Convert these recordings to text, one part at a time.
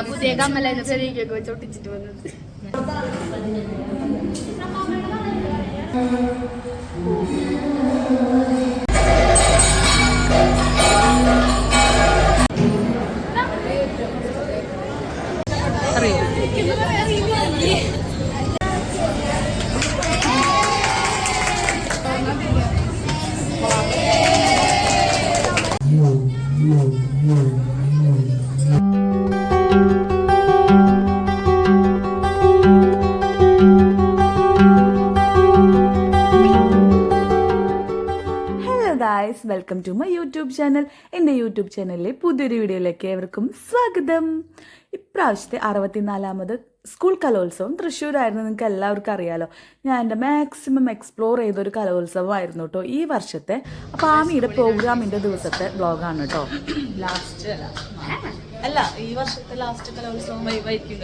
പുതിയ കമ്മലായിരുന്നു ചെറിയൊക്കെ വെച്ച് ഒട്ടിച്ചിട്ട് വന്നത്. Guys, welcome to my YouTube channel. എൻ്റെ യൂട്യൂബ് ചാനലിലെ പുതിയൊരു വീഡിയോയിലേക്ക് ഏവർക്കും സ്വാഗതം. ഇപ്രാവശ്യത്തെ 64ാമത് സ്കൂൾ കലോത്സവം തൃശ്ശൂരായിരുന്നു. നിങ്ങൾക്ക് എല്ലാവർക്കും അറിയാലോ. ഞാൻ എൻ്റെ മാക്സിമം എക്സ്പ്ലോർ ചെയ്തൊരു കലോത്സവമായിരുന്നു കേട്ടോ ഈ വർഷത്തെ. അപ്പോൾ ആമിയുടെ പ്രോഗ്രാമിൻ്റെ ദിവസത്തെ വ്ളോഗാണ് കേട്ടോ. ഈ വർഷത്തെ ലാസ്റ്റ് കലോത്സവം വൈക്കും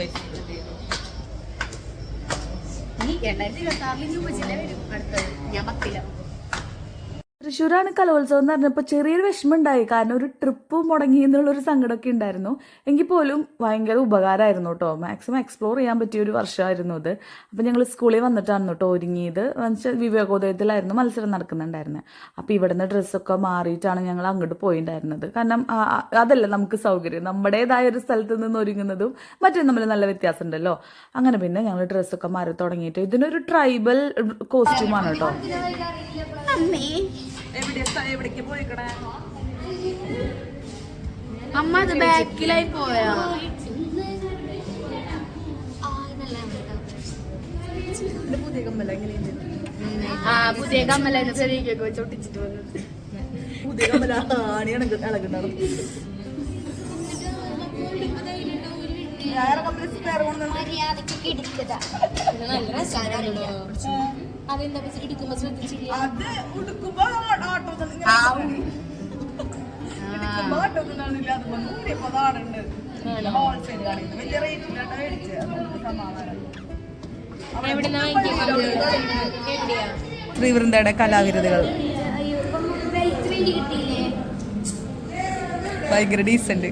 തൃശ്ശൂരാണ് കലോത്സവം എന്ന് പറഞ്ഞപ്പോൾ ചെറിയൊരു വിഷമം ഉണ്ടായി. കാരണം ഒരു ട്രിപ്പ് മുടങ്ങി എന്നുള്ളൊരു സങ്കടമൊക്കെ ഉണ്ടായിരുന്നു. എങ്കിൽ പോലും ഭയങ്കര ഉപകാരമായിരുന്നു കേട്ടോ. മാക്സിമം എക്സ്പ്ലോർ ചെയ്യാൻ പറ്റിയ ഒരു വർഷമായിരുന്നു അത്. അപ്പോൾ ഞങ്ങൾ സ്കൂളിൽ വന്നിട്ടാണ് കേട്ടോ ഒരുങ്ങിയത്. എന്നുവെച്ചാൽ വിവേകോദയത്തിലായിരുന്നു മത്സരം നടക്കുന്നുണ്ടായിരുന്നത്. അപ്പോൾ ഇവിടുന്ന് ഡ്രസ്സൊക്കെ മാറിയിട്ടാണ് ഞങ്ങൾ അങ്ങോട്ട് പോയിട്ടുണ്ടായിരുന്നത്. കാരണം അതല്ല നമുക്ക് സൗകര്യം. നമ്മുടേതായ ഒരു സ്ഥലത്ത് നിന്ന് ഒരുങ്ങുന്നതും മറ്റും തമ്മിൽ നല്ല വ്യത്യാസം ഉണ്ടല്ലോ. അങ്ങനെ പിന്നെ ഞങ്ങൾ ഡ്രസ്സൊക്കെ മാറി തുടങ്ങിയിട്ട് ഇതിനൊരു ട്രൈബൽ കോസ്റ്റ്യൂമാണ് കേട്ടോ. അമ്മ അത് ബാക്കിലായി പോയാ. പുതിയ കമ്മലായിരുന്നു ചെറിയൊക്കെ വെച്ച് ഒട്ടിച്ചിട്ട് വന്നത്. പുതിയ കമ്മല ഇളകുന്നത്. ശ്രീവൃന്ദയുടെ കലാവിരുതുകൾ ഭയങ്കര ഡീസന്റ്.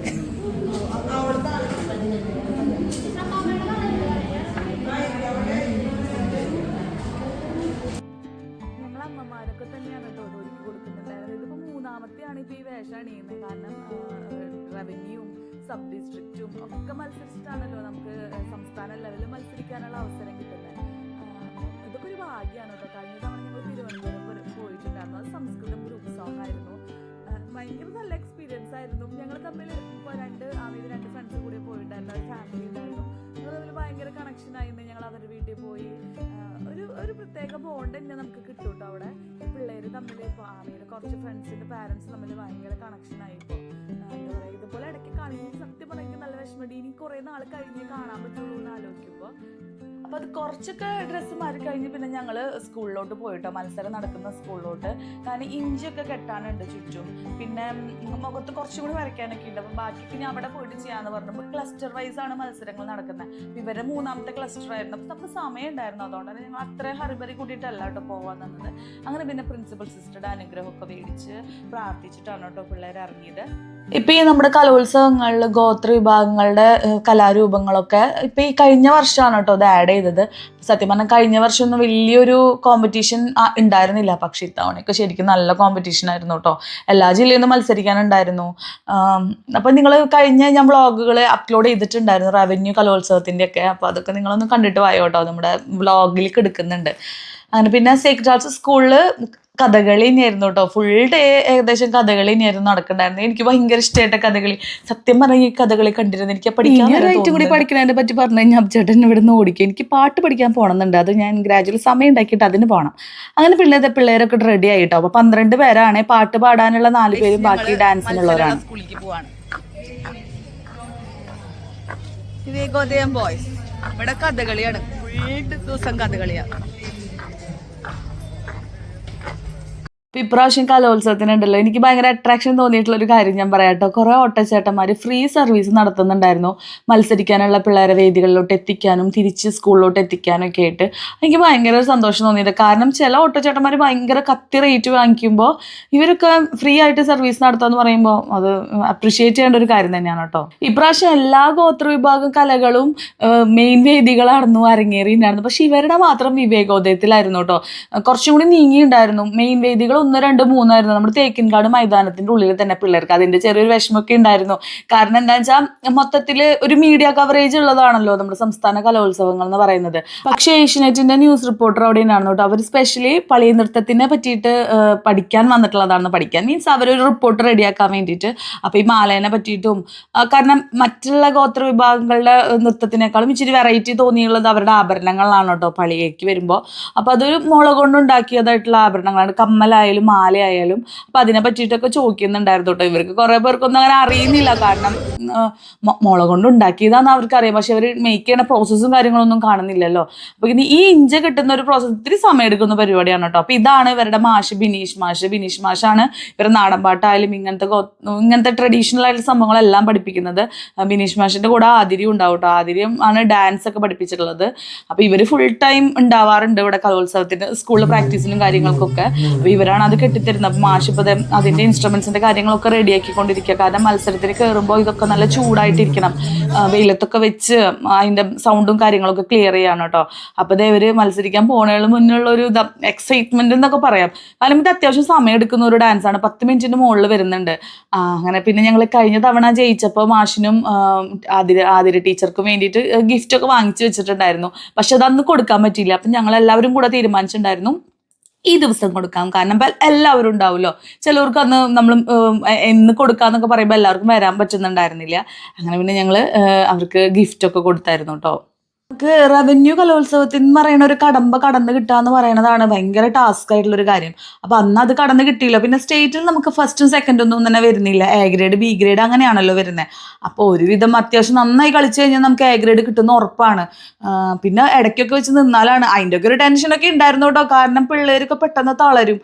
അമ്മമാരൊക്കെ തന്നെയാണ് കേട്ടോ ഒരുക്കി കൊടുക്കുന്നുണ്ടായിരുന്നത്. ഇതിപ്പോൾ മൂന്നാമത്തെയാണ് ഇപ്പോൾ ഈ വേഷം അണിയുന്നത്. കാരണം റവന്യൂവും സബ് ഡിസ്ട്രിക്റ്റും ഒക്കെ മത്സരിച്ചിട്ടാണല്ലോ നമുക്ക് സംസ്ഥാന ലെവലിൽ മത്സരിക്കാനുള്ള അവസരം കിട്ടുന്നത്. ഇതൊക്കെ ഒരു ഭാഗ്യമാണ് കേട്ടോ. കഴിഞ്ഞ തവണ ഞങ്ങൾ തിരുവനന്തപുരം പോയിട്ടുണ്ടായിരുന്നു. അത് സംസ്കൃതം ഗ്രൂപ്പ് സോങ് ആയിരുന്നു. ഭയങ്കര നല്ല എക്സ്പീരിയൻസ് ആയിരുന്നു. ഞങ്ങൾ തമ്മിൽ ഇപ്പോൾ രണ്ട് ഫ്രണ്ട്സ് കൂടി പോയിട്ടുണ്ടായിരുന്നു. ഒരു ഫാമിലി ഉണ്ടായിരുന്നു. ഞങ്ങൾ തമ്മിൽ ഭയങ്കര കണക്ഷൻ ആയിരുന്നു. ഞങ്ങൾ അവരുടെ വീട്ടിൽ പോയി ഒരു പ്രത്യേക ബോണ്ട് തന്നെ നമുക്ക് കിട്ടും കേട്ടോ അവിടെ. പിള്ളേർ തമ്മിൽ ഇപ്പോൾ ആമിയുടെ കുറച്ച് ഫ്രണ്ട്സിൻ്റെ പാരൻസ് തമ്മിൽ ഭയങ്കര കണക്ഷൻ ആയിപ്പോൾ എന്താ പറയുക. ഇതുപോലെ ഇടയ്ക്ക് കളിയിൽ സത്യം പറയുമ്പോൾ നല്ല വിഷമമുണ്ട്. ഇനി കുറേ നാൾ കഴിഞ്ഞേ കാണാൻ പറ്റുള്ളൂ എന്ന് ആലോചിക്കുമ്പോൾ. അപ്പോൾ അത് കുറച്ചൊക്കെ ഡ്രസ്സ് മാറി കഴിഞ്ഞ് പിന്നെ ഞങ്ങൾ സ്കൂളിലോട്ട് പോയിട്ടോ, മത്സരം നടക്കുന്ന സ്കൂളിലോട്ട്. കാരണം ഇഞ്ചിയൊക്കെ കെട്ടാനുണ്ട് ചുറ്റും. പിന്നെ മുഖത്ത് കുറച്ചും കൂടി വരയ്ക്കാനൊക്കെ ഉണ്ട്. അപ്പോൾ ബാക്കി ഞാൻ അവിടെ പോയിട്ട് ചെയ്യാമെന്ന് പറഞ്ഞപ്പോൾ ക്ലസ്റ്റർ വൈസ് ആണ് മത്സരങ്ങൾ നടക്കുന്നത്. ഇവരെ മൂന്നാമത്തെ ക്ലസ്റ്റർ ആയിരുന്നു. അപ്പോൾ നമുക്ക് സമയം ഉണ്ടായിരുന്നു. അതുകൊണ്ട് തന്നെ ഞങ്ങൾ അത്രയും ഹറിബറി കൂട്ടിയിട്ടല്ല കേട്ടോ പോകാൻ തന്നത്. അങ്ങനെ പിന്നെ പ്രിൻസിപ്പൽ സിസ്റ്ററുടെ അനുഗ്രഹമൊക്കെ മേടിച്ച് പ്രാർത്ഥിച്ചിട്ടാണ് കേട്ടോ പിള്ളേർ ഇറങ്ങിയത്. ഇപ്പം ഈ നമ്മുടെ കലോത്സവങ്ങളിൽ ഗോത്ര വിഭാഗങ്ങളുടെ കലാരൂപങ്ങളൊക്കെ ഇപ്പം ഈ കഴിഞ്ഞ വർഷമാണ് കേട്ടോ അത് ആഡ് ചെയ്തത്. സത്യം പറഞ്ഞാൽ കഴിഞ്ഞ വർഷമൊന്നും വലിയൊരു കോമ്പറ്റീഷൻ ഉണ്ടായിരുന്നില്ല. പക്ഷേ ഇത്തവണയൊക്കെ ശരിക്കും നല്ല കോമ്പറ്റീഷൻ ആയിരുന്നു കേട്ടോ. എല്ലാ ജില്ലയിൽ നിന്നും മത്സരിക്കാനുണ്ടായിരുന്നു. അപ്പം നിങ്ങൾ കഴിഞ്ഞ ഞാൻ വ്ളോഗുകൾ അപ്ലോഡ് ചെയ്തിട്ടുണ്ടായിരുന്നു റവന്യൂ കലോത്സവത്തിൻ്റെ ഒക്കെ. അപ്പോൾ അതൊക്കെ നിങ്ങളൊന്ന് കണ്ടിട്ട് വായോ കേട്ടോ. നമ്മുടെ വ്ളോഗിലേക്ക് എടുക്കുന്നുണ്ട്. അങ്ങനെ പിന്നെ സേക്രഡ് ആർട്സ് സ്കൂളിൽ കഥകളി തന്നെയായിരുന്നു കേട്ടോ. ഫുൾ ഡേ ഏകദേശം കഥകളി തന്നെയായിരുന്നു നടക്കണ്ടായിരുന്നത്. എനിക്ക് ഭയങ്കര ഇഷ്ടമായിട്ട കഥകളി. സത്യം പറഞ്ഞാൽ ഈ കഥകളി കണ്ടിരുന്നു. എനിക്ക് പഠിക്കാൻ കൂടി പഠിക്കുന്നതിനെ പറ്റി പറഞ്ഞു കഴിഞ്ഞാൽ ചേട്ടൻ ഇവിടെ നിന്ന് ഓടിക്കും. എനിക്ക് പാട്ട് പഠിക്കാൻ പോകണമെന്നുണ്ട്. അത് ഞാൻ ഗ്രാജുവൽ സമയം ഉണ്ടാക്കിയിട്ട് അതിന് പോകണം. അങ്ങനെ പിള്ളേരൊക്കെ റെഡി ആയിട്ടോ. അപ്പോൾ 12 പേരാണ്. പാട്ട് പാടാനുള്ള 4 പേരും ബാക്കി ഡാൻസിനുള്ളവരാണ്. വിവേകോദയം ബോയ്സ് ഇവിടെ കഥകളിയാണ്. ഫുൾ ദിവസം കഥകളിയാണ്. ഇപ്പം ഇപ്രാവശ്യം കലോത്സവത്തിനുണ്ടല്ലോ എനിക്ക് ഭയങ്കര അട്രാക്ഷൻ തോന്നിയിട്ടുള്ള ഒരു കാര്യം ഞാൻ പറയാം കേട്ടോ. കുറേ ഓട്ടോച്ചേട്ടന്മാർ ഫ്രീ സർവീസ് നടത്തുന്നുണ്ടായിരുന്നു മത്സരിക്കാനുള്ള പിള്ളേരെ വേദികളിലോട്ട് എത്തിക്കാനും തിരിച്ച് സ്കൂളിലോട്ട് എത്തിക്കാനും ഒക്കെ ആയിട്ട്. എനിക്ക് ഭയങ്കര സന്തോഷം തോന്നിയത്. കാരണം ചില ഓട്ടോച്ചേട്ടന്മാർ ഭയങ്കര കത്തി റേറ്റ് വാങ്ങിക്കുമ്പോൾ ഇവരൊക്കെ ഫ്രീ ആയിട്ട് സർവീസ് നടത്തുക പറയുമ്പോൾ അത് അപ്രിഷ്യേറ്റ് ചെയ്യേണ്ട ഒരു കാര്യം തന്നെയാണ് കേട്ടോ. ഇപ്രാവശ്യം എല്ലാ ഗോത്രവിഭാഗം കലകളും മെയിൻ വേദികളായിരുന്നു അരങ്ങേറിയിട്ടുണ്ടായിരുന്നു. പക്ഷെ ഇവരുടെ മാത്രം വിവേകോദയത്തിലായിരുന്നു കേട്ടോ. കുറച്ചും കൂടി നീങ്ങിയിട്ടുണ്ടായിരുന്നു. മെയിൻ വേദികൾ 1, 2, 3 ആയിരുന്നു. നമ്മുടെ തേക്കിൻകാട് മൈതാനത്തിന്റെ ഉള്ളിൽ തന്നെ പിള്ളേർക്ക് അതിന്റെ ചെറിയൊരു വിഷമമൊക്കെ ഉണ്ടായിരുന്നു. കാരണം എന്താ വെച്ചാൽ മൊത്തത്തിൽ ഒരു മീഡിയ കവറേജ് ഉള്ളതാണല്ലോ നമ്മുടെ സംസ്ഥാന കലോത്സവങ്ങൾ എന്ന് പറയുന്നത്. പക്ഷേ ഏഷ്യനെറ്റിന്റെ ന്യൂസ് റിപ്പോർട്ടർ അവിടെ ഉണ്ടായിരുന്നു കേട്ടോ. അവർ സ്പെഷ്യലി പളി നൃത്തത്തിനെ പറ്റിയിട്ട് പഠിക്കാൻ വന്നിട്ടുള്ളതാണ്. പഠിക്കാൻ മീൻസ് അവരൊരു റിപ്പോർട്ട് റെഡിയാക്കാൻ വേണ്ടിയിട്ട്. അപ്പോൾ ഈ മാലേനെ പറ്റിയിട്ടും കാരണം മറ്റുള്ള ഗോത്ര വിഭാഗങ്ങളുടെ നൃത്തത്തിനേക്കാളും ഇച്ചിരി വെറൈറ്റി തോന്നിയുള്ളത് അവരുടെ ആഭരണങ്ങളാണ് കേട്ടോ പളിയേക്ക് വരുമ്പോൾ. അപ്പോൾ അതൊരു മുള കൊണ്ടുണ്ടാക്കിയതായിട്ടുള്ള ആഭരണങ്ങളാണ്, കമ്മലായാലും മാലയായാലും. അപ്പം അതിനെ പറ്റിയിട്ടൊക്കെ ചോദിക്കുന്നുണ്ടായിരുന്നു കേട്ടോ. ഇവർക്ക് കുറേ പേർക്കൊന്നും അങ്ങനെ അറിയുന്നില്ല. കാരണം മുള കൊണ്ട് ഉണ്ടാക്കിയതാന്ന് അവർക്കറിയാം. പക്ഷെ അവർ മേക്ക് ചെയ്യുന്ന പ്രോസസ്സും കാര്യങ്ങളൊന്നും കാണുന്നില്ലല്ലോ. അപ്പോൾ ഇനി ഈ ഇഞ്ച കിട്ടുന്ന ഒരു പ്രോസസ്സ് ഇത്തിരി സമയം എടുക്കുന്ന പരിപാടിയാണ് കേട്ടോ. അപ്പോൾ ഇതാണ് ഇവരുടെ മാഷ് ബിനീഷ് മാഷാണ് ഇവരുടെ നാടൻപാട്ടായാലും ഇങ്ങനത്തെ ട്രഡീഷണൽ ആയിട്ടുള്ള സംഭവങ്ങളെല്ലാം പഠിപ്പിക്കുന്നത്. ബിനീഷ് മാഷിൻ്റെ കൂടെ ആതിരിയും ഉണ്ടാവും കേട്ടോ. ആതിരിയും ആണ് ഡാൻസ് ഒക്കെ പഠിപ്പിച്ചിട്ടുള്ളത്. അപ്പോൾ ഇവർ ഫുൾ ടൈം ഉണ്ടാവാറുണ്ട് ഇവിടെ കലോത്സവത്തിന്, സ്കൂളിൽ പ്രാക്ടീസിലും കാര്യങ്ങൾക്കൊക്കെ. അപ്പോൾ ഇവരാണ് അത് കെട്ടിത്തരുന്നത്. അപ്പോൾ മാഷ് ഇപ്പോൾ അതിൻ്റെ ഇൻസ്ട്രുമെൻസിൻ്റെ കാര്യങ്ങളൊക്കെ റെഡിയാക്കിക്കൊണ്ടിരിക്കുക. കാരണം മത്സരത്തിന് കയറുമ്പോൾ ഇതൊക്കെ നല്ല ചൂടായിട്ടിരിക്കണം. വെയിലത്തൊക്കെ വെച്ച് അതിൻ്റെ സൗണ്ടും കാര്യങ്ങളൊക്കെ ക്ലിയർ ചെയ്യാണ് കേട്ടോ. അപ്പോൾ ഇവർ മത്സരിക്കാൻ പോണതിന് മുന്നുള്ള ഒരു എക്സൈറ്റ്മെൻറ്റ് എന്നൊക്കെ പറയാം. കാരണം ഇത് അത്യാവശ്യം സമയം എടുക്കുന്ന ഒരു ഡാൻസാണ്. 10 മിനിറ്റിന് മുകളിൽ വരുന്നുണ്ട്. അങ്ങനെ പിന്നെ ഞങ്ങൾ കഴിഞ്ഞ തവണ ജയിച്ചപ്പോൾ മാഷിനും ആതിര ടീച്ചർക്കും വേണ്ടിയിട്ട് ഗിഫ്റ്റൊക്കെ വാങ്ങിച്ചു വെച്ചിട്ടുണ്ടായിരുന്നു. പക്ഷെ അതന്ന് കൊടുക്കാൻ പറ്റിയില്ല. അപ്പം ഞങ്ങളെല്ലാവരും കൂടെ തീരുമാനിച്ചിട്ടുണ്ടായിരുന്നു ഈ ദിവസം കൊടുക്കാം. കാരണം എല്ലാവരും ഉണ്ടാവുമല്ലോ. ചിലവർക്ക് അന്ന് നമ്മൾ എന്ന് കൊടുക്കാന്നൊക്കെ പറയുമ്പോൾ എല്ലാവർക്കും വരാൻ പറ്റുന്നുണ്ടായിരുന്നില്ല. അങ്ങനെ പിന്നെ ഞങ്ങൾ അവർക്ക് ഗിഫ്റ്റൊക്കെ കൊടുത്തായിരുന്നു കേട്ടോ. നമുക്ക് റവന്യൂ കലോത്സവത്തിന് പറയുന്ന ഒരു കടമ്പ കടന്ന് കിട്ടുക എന്ന് പറയുന്നതാണ് ഭയങ്കര ടാസ്ക് ആയിട്ടുള്ളൊരു കാര്യം. അപ്പം അന്ന് അത് കടന്ന് കിട്ടിയില്ല. പിന്നെ സ്റ്റേറ്റിൽ നമുക്ക് ഫസ്റ്റും സെക്കൻഡും ഒന്നും തന്നെ വരുന്നില്ല. എ ഗ്രേഡ് ബി ഗ്രേഡ് അങ്ങനെയാണല്ലോ വരുന്നത്. അപ്പോൾ ഒരുവിധം അത്യാവശ്യം നന്നായി കളിച്ചു കഴിഞ്ഞാൽ നമുക്ക് എ ഗ്രേഡ് കിട്ടുന്ന ഉറപ്പാണ്. പിന്നെ ഇടയ്ക്കൊക്കെ വെച്ച് നിന്നാലാണ് അതിൻ്റെ ഒക്കെ ഒരു ടെൻഷനൊക്കെ ഉണ്ടായിരുന്നു കേട്ടോ. കാരണം പിള്ളേരൊക്കെ പെട്ടെന്ന് തളരും.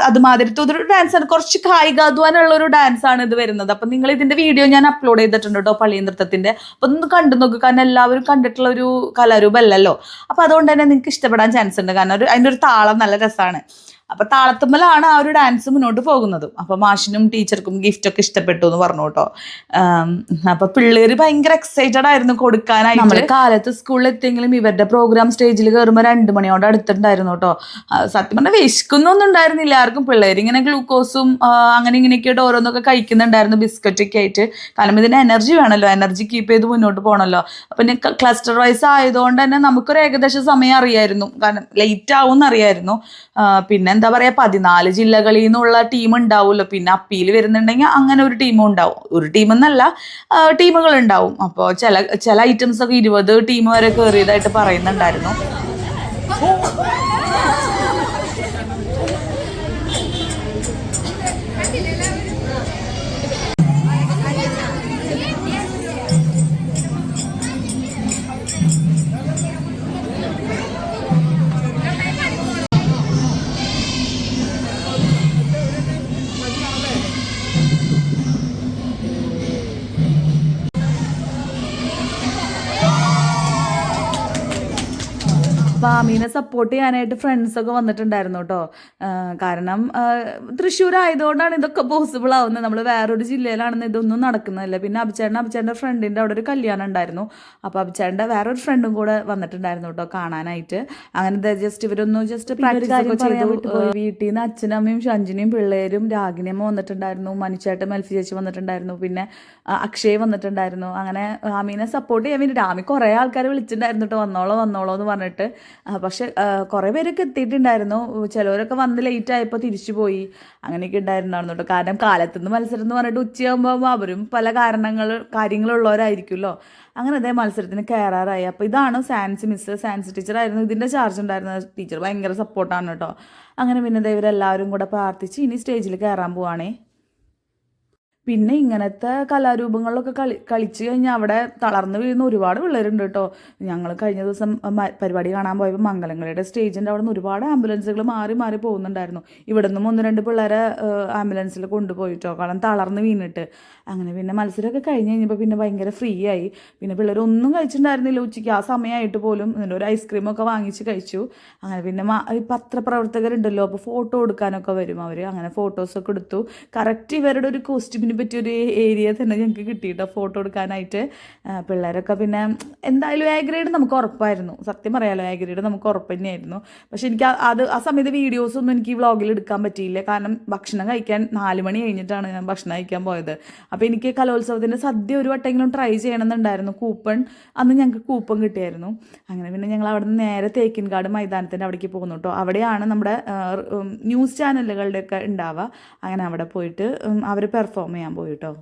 അതുമാതിരത്തെ ഒരു ഡാൻസാണ്, കുറച്ച് കായികാധ്വാനമുള്ളൊരു ഡാൻസാണ് ഇത് വരുന്നത്. അപ്പം നിങ്ങൾ ഇതിൻ്റെ വീഡിയോ ഞാൻ അപ്ലോഡ് ചെയ്തിട്ടുണ്ട് കേട്ടോ, പള്ളി നൃത്തത്തിൻ്റെ. അപ്പം ഒന്ന് കണ്ടു നോക്കുക. കാരണം എല്ലാവരും കണ്ടിട്ടുള്ള ഒരു കലാരൂപമല്ലല്ലോ. അപ്പോൾ അതുകൊണ്ട് തന്നെ നിങ്ങൾക്ക് ഇഷ്ടപ്പെടാൻ ചാൻസ് ഉണ്ട്. കാരണം അതിൻ്റെ ഒരു താളം നല്ല രസമാണ്. അപ്പോൾ താളത്തുമ്മലാണ് ആ ഒരു ഡാൻസ് മുന്നോട്ട് പോകുന്നത്. അപ്പോൾ മാഷിനും ടീച്ചർക്കും ഗിഫ്റ്റൊക്കെ ഇഷ്ടപ്പെട്ടു എന്ന് പറഞ്ഞു കേട്ടോ. അപ്പോൾ പിള്ളേർ ഭയങ്കര എക്സൈറ്റഡ് ആയിരുന്നു കൊടുക്കാനായിട്ട്. നമ്മൾ കാലത്ത് സ്കൂളിൽ എത്തിയെങ്കിലും ഇവരുടെ പ്രോഗ്രാം സ്റ്റേജിൽ കയറുമ്പോൾ 2 മണിയോടെ അടുത്തുണ്ടായിരുന്നു കേട്ടോ. സത്യം പറഞ്ഞാൽ വിശക്കുന്നൊന്നും ഉണ്ടായിരുന്നില്ല ആർക്കും. പിള്ളേരിങ്ങനെ ഗ്ലൂക്കോസും അങ്ങനെ ഇങ്ങനെയൊക്കെയായിട്ട് ഓരോന്നൊക്കെ കഴിക്കുന്നുണ്ടായിരുന്നു, ബിസ്ക്കറ്റൊക്കെ ആയിട്ട്. കാരണം ഇതിന് എനർജി വേണമല്ലോ, എനർജി കീപ്പ് ചെയ്ത് മുന്നോട്ട് പോകണമല്ലോ. അപ്പം ക്ലസ്റ്റർ വൈസ് ആയതുകൊണ്ട് തന്നെ നമുക്കൊരു ഏകദേശ സമയം അറിയായിരുന്നു. കാരണം ലേറ്റ് ആവും എന്നറിയായിരുന്നു. പിന്നെ എന്താ പറയുക, 14 ജില്ലകളിൽ നിന്നുള്ള ടീം ഉണ്ടാവുമല്ലോ. പിന്നെ അപ്പീൽ വരുന്നുണ്ടെങ്കിൽ അങ്ങനെ ഒരു ടീമും ഉണ്ടാവും. ഒരു ടീമെന്നല്ല, ടീമുകൾ ഉണ്ടാവും. അപ്പോൾ ചില ഐറ്റംസ് ഒക്കെ 20 ടീം വരെ കയറിയതായിട്ട് പറയുന്നുണ്ടായിരുന്നു. ഫാമീനെ സപ്പോർട്ട് ചെയ്യാനായിട്ട് ഫ്രണ്ട്സൊക്കെ വന്നിട്ടുണ്ടായിരുന്നു കേട്ടോ. കാരണം തൃശ്ശൂർ ആയതുകൊണ്ടാണ് ഇതൊക്കെ പോസിബിൾ ആവുന്നത്. നമ്മൾ വേറൊരു ജില്ലയിലാണെന്ന് ഇതൊന്നും നടക്കുന്നതല്ല. പിന്നെ അഭിച്ചേട്ടൻ്റെ ഫ്രണ്ടിൻ്റെ അവിടെ ഒരു കല്യാണം ഉണ്ടായിരുന്നു. അപ്പോൾ അഭിച്ചേട്ടൻ്റെ വേറൊരു ഫ്രണ്ടും കൂടെ വന്നിട്ടുണ്ടായിരുന്നു കേട്ടോ കാണാനായിട്ട്. അങ്ങനെ ഇവരൊന്നും പ്രാക്ടീസ് ഒക്കെ ചെയ്തു. വീട്ടിൽ നിന്ന് അച്ഛനും അമ്മയും ഷഞ്ചിനിയും പിള്ളേരും രാഗിണിയമ്മ വന്നിട്ടുണ്ടായിരുന്നു, മനുച്ചേട്ടൻ മെൽഫി ചേച്ചി വന്നിട്ടുണ്ടായിരുന്നു, പിന്നെ അക്ഷയ് വന്നിട്ടുണ്ടായിരുന്നു. അങ്ങനെ ആമീനെ സപ്പോർട്ട് ചെയ്യാൻ വേണ്ടിയിട്ട് ആമി കുറേ ആൾക്കാർ വിളിച്ചിട്ടുണ്ടായിരുന്നു കേട്ടോ, വന്നോളോ എന്ന് പറഞ്ഞിട്ട്. പക്ഷെ കുറേ പേരൊക്കെ എത്തിയിട്ടുണ്ടായിരുന്നു. ചിലവരൊക്കെ വന്ന് ലേറ്റ് ആയപ്പോൾ തിരിച്ചു പോയി. അങ്ങനെയൊക്കെ ഉണ്ടായിരുന്നു കേട്ടോ. കാരണം കാലത്തുനിന്ന് മത്സരം എന്ന് പറഞ്ഞിട്ട് ഉച്ചയാകുമ്പോൾ അവരും പല കാര്യങ്ങളുള്ളവരായിരിക്കുമല്ലോ. അങ്ങനെ അതേ മത്സരത്തിന് കയറാറായി. അപ്പോൾ ഇതാണ് സാൻസി ടീച്ചറായിരുന്നു ഇതിൻ്റെ ചാർജ് ഉണ്ടായിരുന്നത്. ടീച്ചർ ഭയങ്കര സപ്പോർട്ടാണ് കേട്ടോ. അങ്ങനെ പിന്നെ ഇവരെല്ലാവരും കൂടെ പ്രാർത്ഥിച്ച് ഇനി സ്റ്റേജിൽ കയറാൻ പോവാണേ. പിന്നെ ഇങ്ങനത്തെ കലാരൂപങ്ങളിലൊക്കെ കളിച്ച് കഴിഞ്ഞാൽ അവിടെ തളർന്ന് വീഴുന്ന ഒരുപാട് പിള്ളേരുണ്ട് കേട്ടോ. ഞങ്ങൾ കഴിഞ്ഞ ദിവസം പരിപാടി കാണാൻ പോയപ്പോൾ മംഗലങ്ങളുടെ സ്റ്റേജിൻ്റെ അവിടെ നിന്ന് ഒരുപാട് ആംബുലൻസുകൾ മാറി മാറി പോകുന്നുണ്ടായിരുന്നു. ഇവിടെ നിന്നും 1-2 പിള്ളേരെ ആംബുലൻസിൽ കൊണ്ടുപോയിട്ടോ, കാരണം തളർന്ന് വീണിട്ട്. അങ്ങനെ പിന്നെ മത്സരമൊക്കെ കഴിഞ്ഞ് കഴിഞ്ഞപ്പോൾ പിന്നെ ഭയങ്കര ഫ്രീ ആയി. പിന്നെ പിള്ളേർ ഒന്നും കഴിച്ചിട്ടുണ്ടായിരുന്നില്ല ഉച്ചയ്ക്ക്, ആ സമയമായിട്ട് പോലും. എന്നിട്ട് ഒരു ഐസ്ക്രീമൊക്കെ വാങ്ങിച്ച് കഴിച്ചു. അങ്ങനെ പിന്നെ ഈ പത്രപ്രവർത്തകരുണ്ടല്ലോ, അപ്പോൾ ഫോട്ടോ എടുക്കാനൊക്കെ വരും അവർ. അങ്ങനെ ഫോട്ടോസൊക്കെ എടുത്തു. കറക്റ്റ് ഇവരുടെ ഒരു കോസ്റ്റ്യൂമിന് പറ്റിയൊരു ഏരിയ തന്നെ ഞങ്ങൾക്ക് കിട്ടിയിട്ടോ ഫോട്ടോ എടുക്കാനായിട്ട്. പിള്ളേരൊക്കെ പിന്നെ എന്തായാലും എ ഗ്രേഡ് നമുക്ക് ഉറപ്പായിരുന്നു, സത്യം പറയാമല്ലോ, എ ഗ്രേഡ് നമുക്ക് ഉറപ്പ് തന്നെയായിരുന്നു. പക്ഷെ എനിക്ക് ആ സമയത്ത് വീഡിയോസൊന്നും എനിക്ക് ഈ വ്ളോഗിൽ എടുക്കാൻ പറ്റിയില്ല. കാരണം ഭക്ഷണം കഴിക്കാൻ 4 മണി കഴിഞ്ഞിട്ടാണ് ഞാൻ ഭക്ഷണം കഴിക്കാൻ പോയത്. അപ്പോൾ എനിക്ക് കലോത്സവത്തിൻ്റെ സദ്യ ഒരു വട്ടെങ്കിലും ട്രൈ ചെയ്യണമെന്നുണ്ടായിരുന്നു. അന്ന് ഞങ്ങൾക്ക് കൂപ്പൺ കിട്ടിയായിരുന്നു. അങ്ങനെ പിന്നെ ഞങ്ങൾ അവിടെ നിന്ന് നേരെ തേക്കിൻകാട് മൈതാനത്തിൻ്റെ അവിടേക്ക് പോകുന്നു കേട്ടോ. അവിടെയാണ് നമ്മുടെ ന്യൂസ് ചാനലുകളുടെയൊക്കെ ഉണ്ടാവുക. അങ്ങനെ അവിടെ പോയിട്ട് അവർ പെർഫോം ചെയ്യാൻ പോയി കേട്ടോ.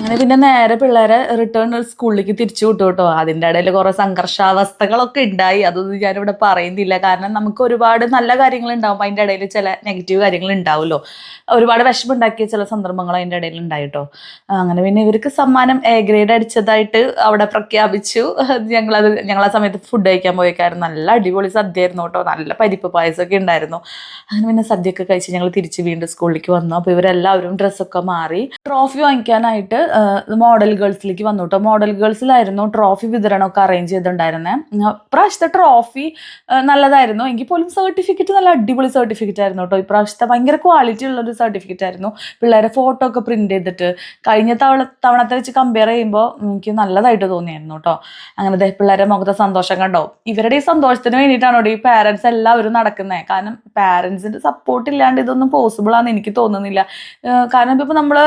അങ്ങനെ പിന്നെ നേരെ പിള്ളേരെ റിട്ടേൺ സ്കൂളിലേക്ക് തിരിച്ചു വിട്ടു കേട്ടോ. അതിൻ്റെ ഇടയിൽ കുറേ സംഘർഷാവസ്ഥകളൊക്കെ ഉണ്ടായി. അതൊന്നും ഞാനിവിടെ പറയുന്നില്ല, കാരണം നമുക്ക് ഒരുപാട് നല്ല കാര്യങ്ങൾ ഉണ്ടാവും, അതിൻ്റെ ഇടയിൽ ചില നെഗറ്റീവ് കാര്യങ്ങൾ ഉണ്ടാവുമല്ലോ. ഒരുപാട് വിഷമുണ്ടാക്കിയ ചില സന്ദർഭങ്ങൾ അതിൻ്റെ ഇടയിൽ ഉണ്ടായിട്ടോ. അങ്ങനെ പിന്നെ ഇവർക്ക് സമ്മാനം എ ഗ്രേഡ് അടിച്ചതായിട്ട് അവിടെ പ്രഖ്യാപിച്ചു. ഞങ്ങളാ സമയത്ത് ഫുഡ് കഴിക്കാൻ പോയേക്കായിരുന്നു. നല്ല അടിപൊളി സദ്യ ആയിരുന്നു കേട്ടോ, നല്ല പരിപ്പ് പായസമൊക്കെ ഉണ്ടായിരുന്നു. അങ്ങനെ പിന്നെ സദ്യയൊക്കെ കഴിച്ച് ഞങ്ങൾ തിരിച്ച് വീണ്ടും സ്കൂളിലേക്ക് വന്നു. അപ്പോൾ ഇവരെല്ലാവരും ഡ്രസ്സൊക്കെ മാറി ട്രോഫി വാങ്ങിക്കാനായിട്ട് മോഡൽ ഗേൾസിലേക്ക് വന്നു കേട്ടോ. മോഡൽ ഗേൾസിലായിരുന്നു ട്രോഫി വിതരണമൊക്കെ അറേഞ്ച് ചെയ്തിട്ടുണ്ടായിരുന്നത്. ഇപ്രാവശ്യത്തെ ട്രോഫി നല്ലതായിരുന്നു. എങ്കിൽ പോലും സർട്ടിഫിക്കറ്റ് നല്ല അടിപൊളി സർട്ടിഫിക്കറ്റ് ആയിരുന്നു കേട്ടോ. ഇപ്രാവശ്യത്തെ ഭയങ്കര ക്വാളിറ്റി ഉള്ളൊരു സർട്ടിഫിക്കറ്റ് ആയിരുന്നു. പിള്ളേരെ ഫോട്ടോ ഒക്കെ പ്രിന്റ് ചെയ്തിട്ട് കഴിഞ്ഞ തവണത്തെ വെച്ച് കമ്പയർ ചെയ്യുമ്പോൾ എനിക്ക് നല്ലതായിട്ട് തോന്നിയായിരുന്നു കേട്ടോ. അങ്ങനെ പിള്ളേരെ മുഖത്തെ സന്തോഷം കണ്ടോ. ഇവരുടെ ഈ സന്തോഷത്തിന് വേണ്ടിയിട്ടാണോ ഈ പാരൻസ് എല്ലാവരും നടക്കുന്നത്. കാരണം പാരൻസിൻ്റെ സപ്പോർട്ട് ഇല്ലാണ്ട് ഇതൊന്നും പോസിബിൾ ആണെന്ന് എനിക്ക് തോന്നുന്നില്ല. കാരണം ഇപ്പോൾ നമ്മൾ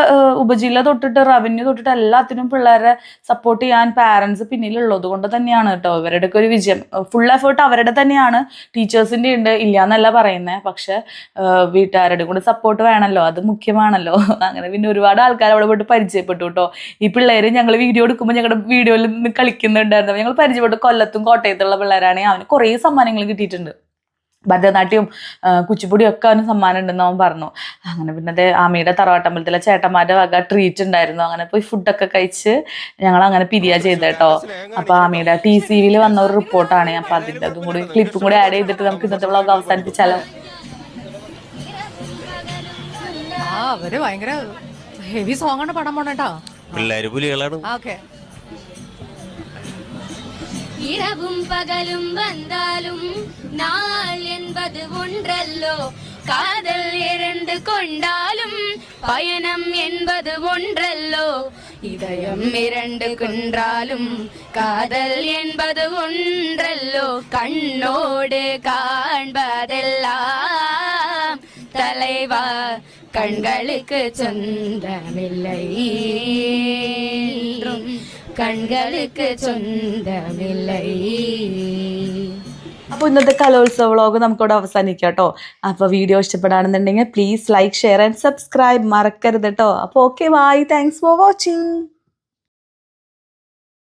ഉപജില്ല തൊട്ടിട്ട് റവന്യൂ തൊട്ടിട്ട് എല്ലാത്തിനും പിള്ളേരെ സപ്പോർട്ട് ചെയ്യാൻ പാരൻസ് പിന്നിലുള്ളത് കൊണ്ട് തന്നെയാണ് കേട്ടോ ഇവരുടെയൊക്കെ ഒരു വിജയം. ഫുൾ എഫേർട്ട് അവരുടെ തന്നെയാണ്, ടീച്ചേഴ്സിൻ്റെ ഉണ്ട്, ഇല്ല എന്നല്ല പറയുന്നത്. പക്ഷെ വീട്ടുകാരുടെ കൂടെ സപ്പോർട്ട് വേണമല്ലോ, അത് മുഖ്യമാണല്ലോ. അങ്ങനെ പിന്നെ ഒരുപാട് ആൾക്കാർ അവിടെ പോയിട്ട് പരിചയപ്പെട്ടു കേട്ടോ. ഈ പിള്ളേർ ഞങ്ങൾ വീഡിയോ എടുക്കുമ്പോൾ ഞങ്ങളുടെ വീഡിയോയിൽ നിന്ന് കളിക്കുന്നുണ്ടായിരുന്നു. ഞങ്ങൾ പരിചയപ്പെട്ടു. കൊല്ലത്തും കോട്ടയത്തുള്ള പിള്ളേരാണ്. അവന് കുറേ സമ്മാനങ്ങൾ കിട്ടിയിട്ടുണ്ട്. ഭരതനാട്യവും കുച്ചിപ്പുടിയും ഒക്കെ അവന് സമ്മാനം ഉണ്ടെന്ന് അവൻ പറഞ്ഞു. അങ്ങനെ പിന്നെ അത് ആമയുടെ തറവാട്ടമ്പലത്തിലെ ചേട്ടന്മാരുടെ വക ട്രീറ്റ് ഉണ്ടായിരുന്നു. അങ്ങനെ പോയി ഫുഡൊക്കെ കഴിച്ച് ഞങ്ങൾ അങ്ങനെ പിരിയാ ചെയ്ത കേട്ടോ. അപ്പോൾ ആമയുടെ TCVയിൽ വന്ന ഒരു റിപ്പോർട്ടാണ്. അപ്പം അതിൻ്റെ അതും കൂടി ക്ലിപ്പും കൂടി ആഡ് ചെയ്തിട്ട് നമുക്ക് ഇന്നത്തെ വ്ളോഗ് അവസാനിപ്പിച്ചാലോ. അവര് ഭയങ്കര ഹെവി സോങ് ആണ് പടം പോണേട്ടോ. പിള്ളേര് പുലികളാണ്. ഓക്കെ. இரவும் பகலும் வந்தாலும் நாள் என்பது ஒன்றல்லோ, காதல் 2 கொண்டாலும் பயணம் என்பது ஒன்றல்லோ, இதயம் 2 கொன்றாலும் காதல் என்பது ஒன்றல்லோ, கண்ணோடு காண்பதெல்லாம் தலைவா கண்களுக்கு சொந்தமில்லை, കണ്ണുകൾക്ക് സ്വന്തമില്ലേ. അപ്പോൾ ഇന്നത്തെ കലോത്സവ വ്ളോഗ് നമുക്കിവിടെ അവസാനിക്കാം കേട്ടോ. അപ്പോൾ വീഡിയോ ഇഷ്ടപ്പെടുകയാണെന്നുണ്ടെങ്കിൽ please like, share and subscribe മറക്കരുത് കേട്ടോ. അപ്പോൾ okay, bye, thanks for watching.